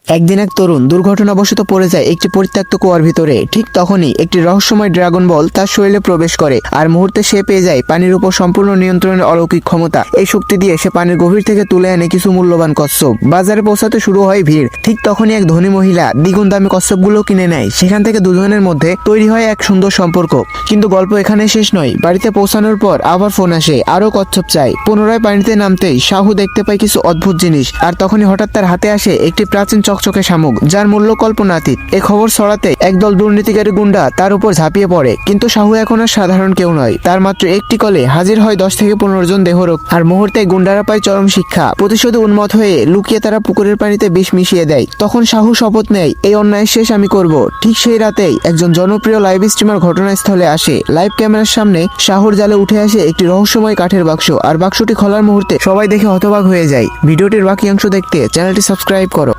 একদিন এক তরুণ দুর্ঘটনাবশত পড়ে যায় একটি পরিত্যক্ত কুয়ার ভিতরে। ঠিক তখনই একটি রহস্যময় ড্রাগন বল তার শরীরে প্রবেশ করে, আর মুহূর্তে সে পেয়ে যায় পানির উপর সম্পূর্ণ নিয়ন্ত্রণের অলৌকিক ক্ষমতা। এই শক্তি দিয়ে সে পানির গভীর থেকে তুলে আনে কিছু মূল্যবান কচ্ছপ। বাজারে পৌঁছাতে শুরু হয় ভিড়। ঠিক তখনই এক ধনী মহিলা দ্বিগুণ দামি কচ্ছপগুলো কিনে নেয়। সেখান থেকে দুজনের মধ্যে তৈরি হয় এক সুন্দর সম্পর্ক। কিন্তু গল্প এখানে শেষ নয়। বাড়িতে পৌঁছানোর পর আবার ফোন আসে, আরো কচ্ছপ চাই। পুনরায় পানিতে নামতেই শাহু দেখতে পায় কিছু অদ্ভুত জিনিস, আর তখনই হঠাৎ তার হাতে আসে একটি প্রাচীন চকচকে শামুক, যার মূল্য কল্পনাতীত। এই খবর ছড়াতে একদল দুর্নীতিকারী গুন্ডা তার উপর ঝাঁপিয়ে পড়ে। কিন্তু শাহু এখন আর সাধারণ কেউ নয়। তার মাত্র একটি কলে হাজির হয় 10 থেকে 15 জন দেহরক্ষী। আর মুহূর্তে গুন্ডারা পায় চরম শিক্ষা। প্রতিশোধে উন্মত্ত হয়ে লুকিয়ে তারা পুকুরের পানিতে বিষ মিশিয়ে দেয়। তখন শাহু শপথ নেয়, এই অন্যায় শেষ আমি করব। ঠিক সেই রাতেই একজন জনপ্রিয় লাইভ স্ট্রিমার ঘটনাস্থলে আসে। লাইভ ক্যামেরার সামনে শাহুর জালে উঠে আসে একটি রহস্যময় কাঠের বাক্স, আর বাক্সটি খোলার মুহূর্তে সবাই দেখে হতবাক হয়ে যায়। ভিডিওটির বাকি অংশ দেখতে চ্যানেলটি সাবস্ক্রাইব করো।